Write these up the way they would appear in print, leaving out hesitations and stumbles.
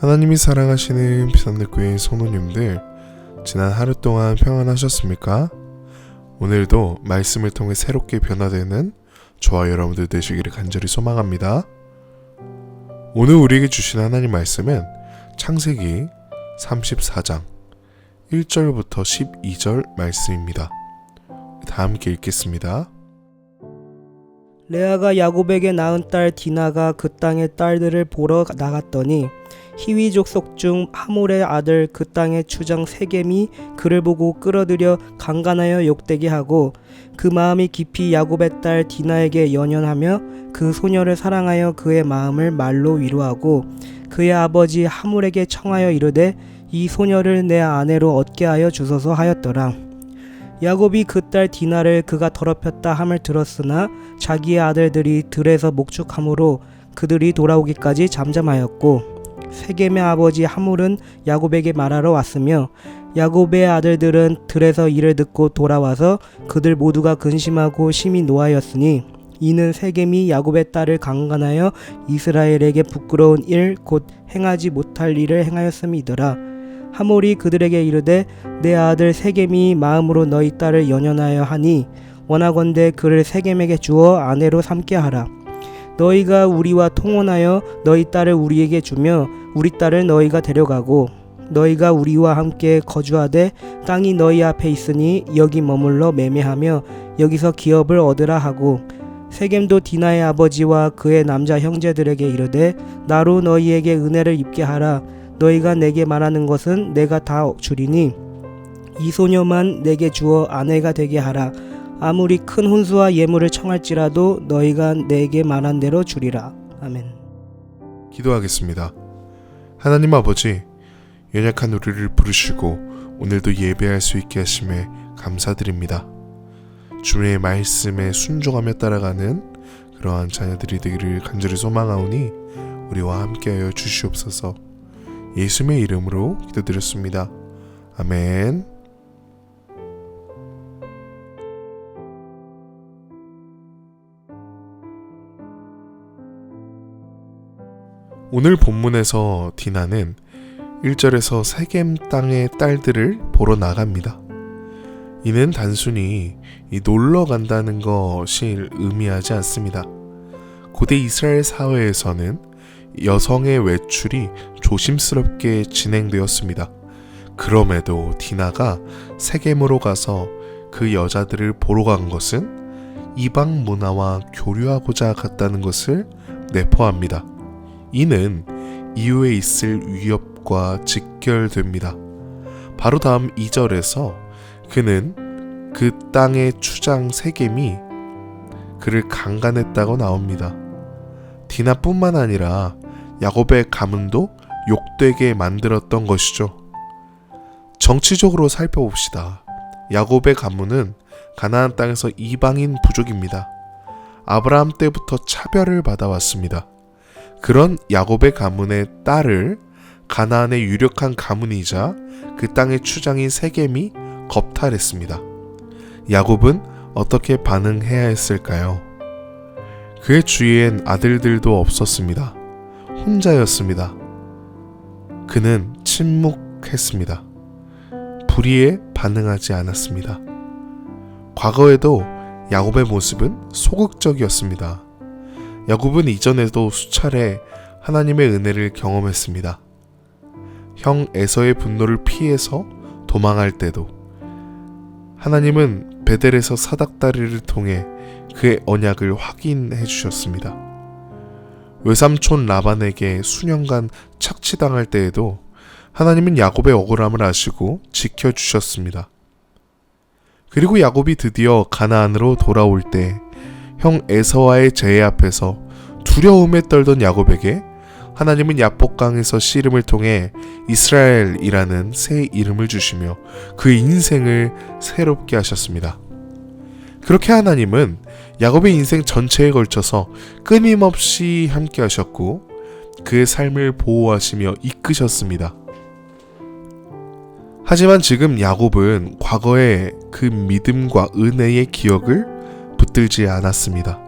하나님이 사랑하시는 비산대교회 성도님들, 지난 하루 동안 평안하셨습니까? 오늘도 말씀을 통해 새롭게 변화되는 저와 여러분들 되시기를 간절히 소망합니다. 오늘 우리에게 주신 하나님 말씀은 창세기 34장 1절부터 12절 말씀입니다. 다 함께 읽겠습니다. 레아가 야곱에게 낳은 딸 디나가 그 땅의 딸들을 보러 나갔더니 히위 족속 중 하몰의 아들 그 땅의 추장 세겜이 그를 보고 끌어들여 강간하여 욕되게 하고 그 마음이 깊이 야곱의 딸 디나에게 연연하며 그 소녀를 사랑하여 그의 마음을 말로 위로하고 그의 아버지 하몰에게 청하여 이르되 이 소녀를 내 아내로 얻게 하여 주소서 하였더라. 야곱이 그 딸 디나를 그가 더럽혔다 함을 들었으나 자기의 아들들이 들에서 목축함으로 그들이 돌아오기까지 잠잠하였고 세겜의 아버지 하몰은 야곱에게 말하러 왔으며 야곱의 아들들은 들에서 이를 듣고 돌아와서 그들 모두가 근심하고 심히 노하였으니 이는 세겜이 야곱의 딸을 강간하여 이스라엘에게 부끄러운 일 곧 행하지 못할 일을 행하였음이더라. 하몰이 그들에게 이르되 내 아들 세겜이 마음으로 너희 딸을 연연하여 하니 원하건대 그를 세겜에게 주어 아내로 삼게 하라. 너희가 우리와 통혼하여 너희 딸을 우리에게 주며 우리 딸을 너희가 데려가고 너희가 우리와 함께 거주하되 땅이 너희 앞에 있으니 여기 머물러 매매하며 여기서 기업을 얻으라 하고 세겜도 디나의 아버지와 그의 남자 형제들에게 이르되 나로 너희에게 은혜를 입게 하라. 너희가 내게 말하는 것은 내가 다 주리니 이 소녀만 내게 주어 아내가 되게 하라. 아무리 큰 혼수와 예물을 청할지라도 너희가 내게 말한 대로 주리라. 아멘. 기도하겠습니다. 하나님 아버지, 연약한 우리를 부르시고 오늘도 예배할 수 있게 하심에 감사드립니다. 주의 말씀에 순종하며 따라가는 그러한 자녀들이 되기를 간절히 소망하오니 우리와 함께하여 주시옵소서. 예수님의 이름으로 기도드렸습니다. 아멘. 오늘 본문에서 디나는 1절에서 세겜 땅의 딸들을 보러 나갑니다. 이는 단순히 놀러 간다는 것이 의미하지 않습니다. 고대 이스라엘 사회에서는 여성의 외출이 조심스럽게 진행되었습니다. 그럼에도 디나가 세겜으로 가서 그 여자들을 보러 간 것은 이방 문화와 교류하고자 갔다는 것을 내포합니다. 이는 이후에 있을 위협과 직결됩니다. 바로 다음 2절에서 그는 그 땅의 추장 세겜이 그를 강간했다고 나옵니다. 디나뿐만 아니라 야곱의 가문도 욕되게 만들었던 것이죠. 정치적으로 살펴봅시다. 야곱의 가문은 가나안 땅에서 이방인 부족입니다. 아브라함 때부터 차별을 받아왔습니다. 그런 야곱의 가문의 딸을 가나안의 유력한 가문이자 그 땅의 추장인 세겜이 겁탈했습니다. 야곱은 어떻게 반응해야 했을까요? 그의 주위엔 아들들도 없었습니다. 혼자였습니다. 그는 침묵했습니다. 불의에 반응하지 않았습니다. 과거에도 야곱의 모습은 소극적이었습니다. 야곱은 이전에도 수차례 하나님의 은혜를 경험했습니다. 형 에서의 분노를 피해서 도망할 때도 하나님은 베델에서 사닥다리를 통해 그의 언약을 확인해 주셨습니다. 외삼촌 라반에게 수년간 착취당할 때에도 하나님은 야곱의 억울함을 아시고 지켜주셨습니다. 그리고 야곱이 드디어 가나안으로 돌아올 때 형 에서와의 재해 앞에서 두려움에 떨던 야곱에게 하나님은 야복강에서 씨름을 통해 이스라엘이라는 새 이름을 주시며 그 인생을 새롭게 하셨습니다. 그렇게 하나님은 야곱의 인생 전체에 걸쳐서 끊임없이 함께 하셨고 그의 삶을 보호하시며 이끄셨습니다. 하지만 지금 야곱은 과거의 그 믿음과 은혜의 기억을 붙들지 않았습니다.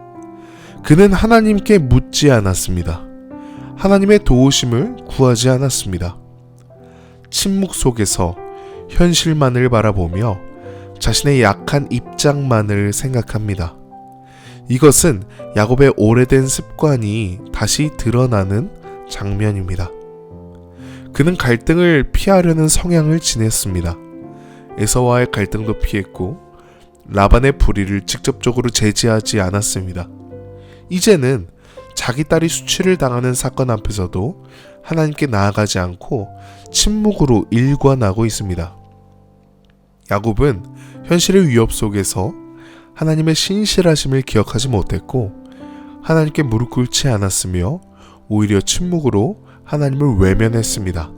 그는 하나님께 묻지 않았습니다. 하나님의 도우심을 구하지 않았습니다. 침묵 속에서 현실만을 바라보며 자신의 약한 입장만을 생각합니다. 이것은 야곱의 오래된 습관이 다시 드러나는 장면입니다. 그는 갈등을 피하려는 성향을 지녔습니다. 에서와의 갈등도 피했고 라반의 불의를 직접적으로 제지하지 않았습니다. 이제는 자기 딸이 수치를 당하는 사건 앞에서도 하나님께 나아가지 않고 침묵으로 일관하고 있습니다. 야곱은 현실의 위협 속에서 하나님의 신실하심을 기억하지 못했고 하나님께 무릎 꿇지 않았으며 오히려 침묵으로 하나님을 외면했습니다.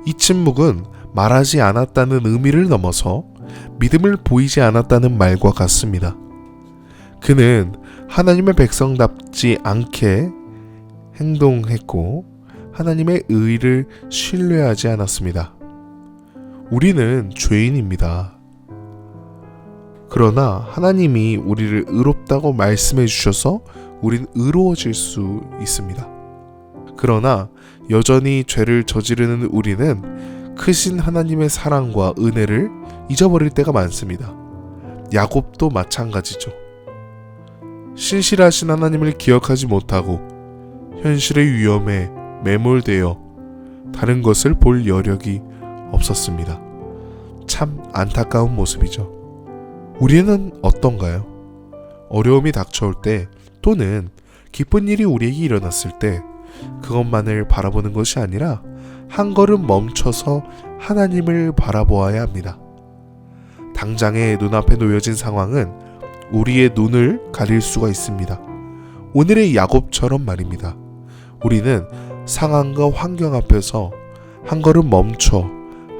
이 침묵은 말하지 않았다는 의미를 넘어서 믿음을 보이지 않았다는 말과 같습니다. 그는 하나님의 백성답지 않게 행동했고 하나님의 의를 신뢰하지 않았습니다. 우리는 죄인입니다. 그러나 하나님이 우리를 의롭다고 말씀해 주셔서 우린 의로워질 수 있습니다. 그러나 여전히 죄를 저지르는 우리는 크신 하나님의 사랑과 은혜를 잊어버릴 때가 많습니다. 야곱도 마찬가지죠. 신실하신 하나님을 기억하지 못하고 현실의 위험에 매몰되어 다른 것을 볼 여력이 없었습니다. 참 안타까운 모습이죠. 우리는 어떤가요? 어려움이 닥쳐올 때 또는 기쁜 일이 우리에게 일어났을 때 그것만을 바라보는 것이 아니라 한 걸음 멈춰서 하나님을 바라보아야 합니다. 당장의 눈앞에 놓여진 상황은 우리의 눈을 가릴 수가 있습니다. 오늘의 야곱처럼 말입니다. 우리는 상황과 환경 앞에서 한 걸음 멈춰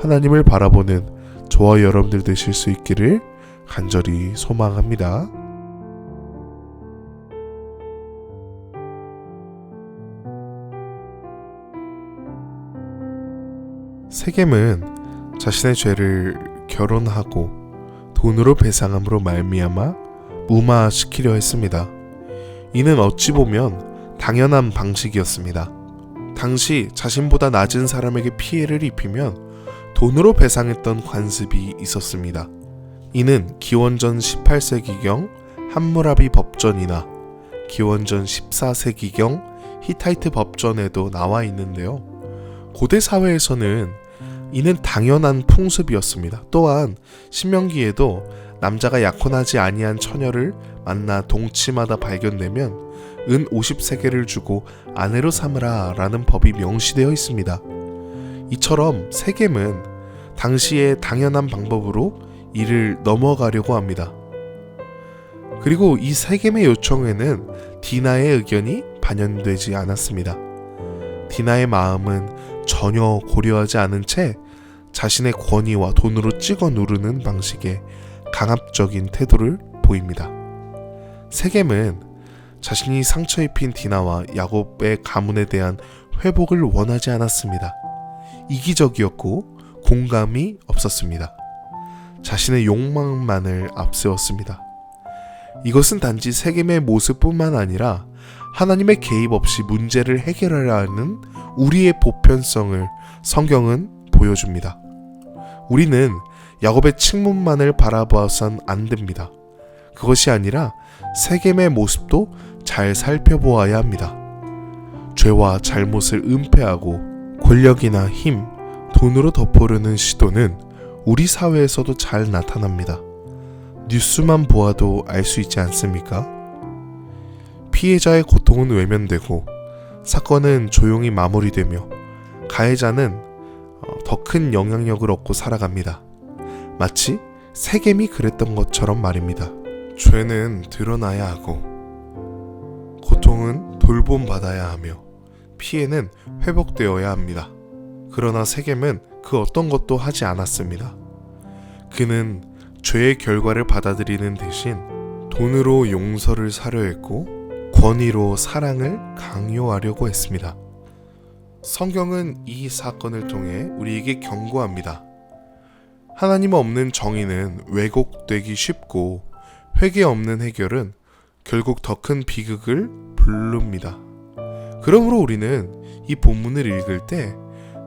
하나님을 바라보는 저와 여러분들 되실 수 있기를 간절히 소망합니다. 세겜은 자신의 죄를 결혼하고 돈으로 배상함으로 말미암아 무마시키려 했습니다. 이는 어찌 보면 당연한 방식이었습니다. 당시 자신보다 낮은 사람에게 피해를 입히면 돈으로 배상했던 관습이 있었습니다. 이는 기원전 18세기경 함무라비 법전이나 기원전 14세기경 히타이트 법전에도 나와 있는데요. 고대 사회에서는 이는 당연한 풍습이었습니다. 또한 신명기에도 남자가 약혼하지 아니한 처녀를 만나 동침하다 발견되면 은 50세겔을 주고 아내로 삼으라 라는 법이 명시되어 있습니다. 이처럼 세겜은 당시의 당연한 방법으로 이를 넘어가려고 합니다. 그리고 이 세겜의 요청에는 디나의 의견이 반영되지 않았습니다. 디나의 마음은 전혀 고려하지 않은 채 자신의 권위와 돈으로 찍어 누르는 방식의 강압적인 태도를 보입니다. 세겜은 자신이 상처 입힌 디나와 야곱의 가문에 대한 회복을 원하지 않았습니다. 이기적이었고 공감이 없었습니다. 자신의 욕망만을 앞세웠습니다. 이것은 단지 세겜의 모습뿐만 아니라 하나님의 개입 없이 문제를 해결하려는 우리의 보편성을 성경은 보여줍니다. 우리는 야곱의 측문만을 바라봐선 안 됩니다. 그것이 아니라 세겜의 모습도 잘 살펴보아야 합니다. 죄와 잘못을 은폐하고 권력이나 힘, 돈으로 덮으려는 시도는 우리 사회에서도 잘 나타납니다. 뉴스만 보아도 알 수 있지 않습니까? 피해자의 고통은 외면되고 사건은 조용히 마무리되며 가해자는 더 큰 영향력을 얻고 살아갑니다. 마치 세겜이 그랬던 것처럼 말입니다. 죄는 드러나야 하고 고통은 돌봄받아야 하며 피해는 회복되어야 합니다. 그러나 세겜은 그 어떤 것도 하지 않았습니다. 그는 죄의 결과를 받아들이는 대신 돈으로 용서를 사려 했고 권위로 사랑을 강요하려고 했습니다. 성경은 이 사건을 통해 우리에게 경고합니다. 하나님 없는 정의는 왜곡되기 쉽고 회개 없는 해결은 결국 더 큰 비극을 부릅니다. 그러므로 우리는 이 본문을 읽을 때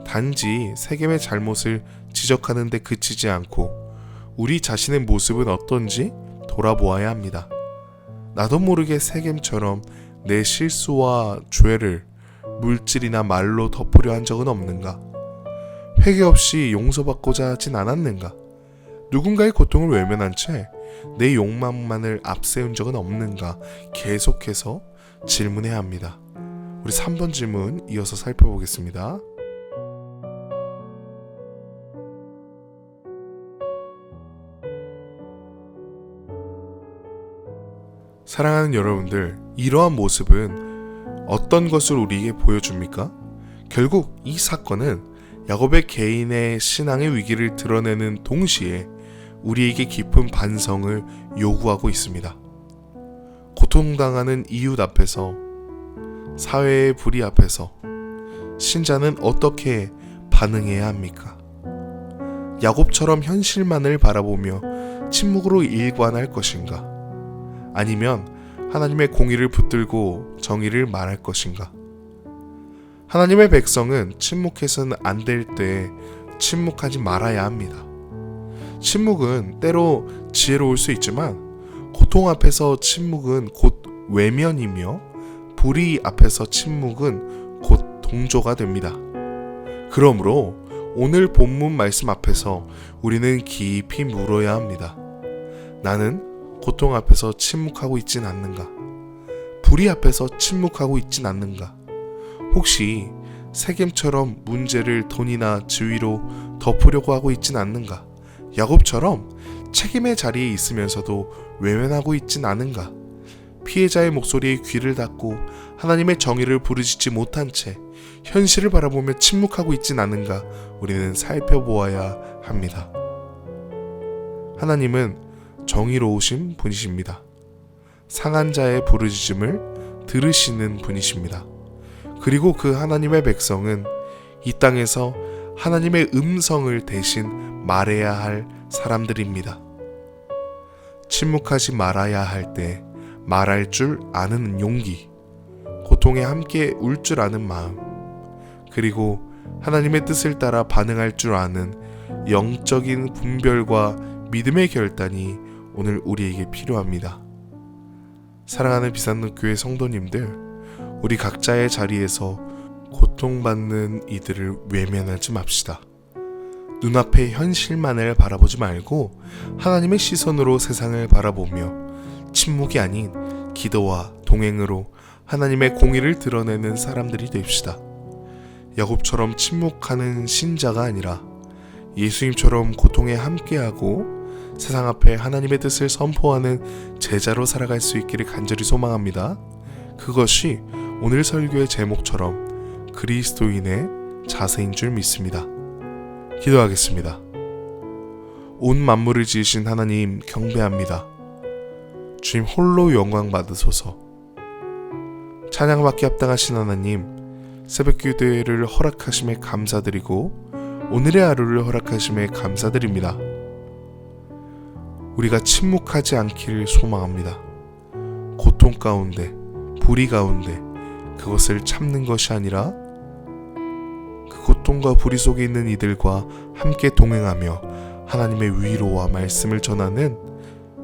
단지 세겜의 잘못을 지적하는 데 그치지 않고 우리 자신의 모습은 어떤지 돌아보아야 합니다. 나도 모르게 세겜처럼 내 실수와 죄를 물질이나 말로 덮으려 한 적은 없는가? 회개 없이 용서받고자 하진 않았는가? 누군가의 고통을 외면한 채 내 욕망만을 앞세운 적은 없는가? 계속해서 질문해야 합니다. 우리 3번 질문 이어서 살펴보겠습니다. 사랑하는 여러분들, 이러한 모습은 어떤 것을 우리에게 보여줍니까? 결국 이 사건은 야곱의 개인의 신앙의 위기를 드러내는 동시에 우리에게 깊은 반성을 요구하고 있습니다. 고통당하는 이웃 앞에서, 사회의 불의 앞에서 신자는 어떻게 반응해야 합니까? 야곱처럼 현실만을 바라보며 침묵으로 일관할 것인가? 아니면 하나님의 공의를 붙들고 정의를 말할 것인가? 하나님의 백성은 침묵해서는 안 될 때 침묵하지 말아야 합니다. 침묵은 때로 지혜로울 수 있지만 고통 앞에서 침묵은 곧 외면이며 불의 앞에서 침묵은 곧 동조가 됩니다. 그러므로 오늘 본문 말씀 앞에서 우리는 깊이 물어야 합니다. 나는 고통 앞에서 침묵하고 있진 않는가? 불의 앞에서 침묵하고 있진 않는가? 혹시 세겜처럼 문제를 돈이나 지위로 덮으려고 하고 있진 않는가? 야곱처럼 책임의 자리에 있으면서도 외면하고 있진 않은가? 피해자의 목소리에 귀를 닫고 하나님의 정의를 부르짖지 못한 채 현실을 바라보며 침묵하고 있진 않은가? 우리는 살펴보아야 합니다. 하나님은 정의로우신 분이십니다. 상한 자의 부르짖음을 들으시는 분이십니다. 그리고 그 하나님의 백성은 이 땅에서 하나님의 음성을 대신 말해야 할 사람들입니다. 침묵하지 말아야 할 때 말할 줄 아는 용기, 고통에 함께 울 줄 아는 마음, 그리고 하나님의 뜻을 따라 반응할 줄 아는 영적인 분별과 믿음의 결단이 오늘 우리에게 필요합니다. 사랑하는 비산노교회 성도님들, 우리 각자의 자리에서 고통받는 이들을 외면하지 맙시다. 눈앞의 현실만을 바라보지 말고 하나님의 시선으로 세상을 바라보며 침묵이 아닌 기도와 동행으로 하나님의 공의를 드러내는 사람들이 됩시다. 야곱처럼 침묵하는 신자가 아니라 예수님처럼 고통에 함께하고 세상 앞에 하나님의 뜻을 선포하는 제자로 살아갈 수 있기를 간절히 소망합니다. 그것이 오늘 설교의 제목처럼 그리스도인의 자세인 줄 믿습니다. 기도하겠습니다. 온 만물을 지으신 하나님 경배합니다. 주님 홀로 영광 받으소서. 찬양받기 합당하신 하나님, 새벽 기도회를 허락하심에 감사드리고 오늘의 하루를 허락하심에 감사드립니다. 우리가 침묵하지 않기를 소망합니다. 고통 가운데, 불의 가운데 그것을 참는 것이 아니라 그 고통과 불의 속에 있는 이들과 함께 동행하며 하나님의 위로와 말씀을 전하는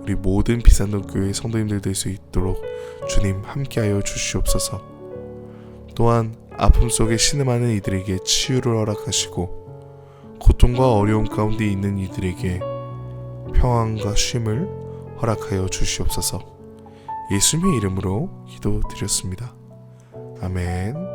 우리 모든 비산노교회 성도님들 될 수 있도록 주님 함께하여 주시옵소서. 또한 아픔 속에 신음하는 이들에게 치유를 허락하시고 고통과 어려움 가운데 있는 이들에게 평안과 쉼을 허락하여 주시옵소서. 예수님의 이름으로 기도드렸습니다. 아멘.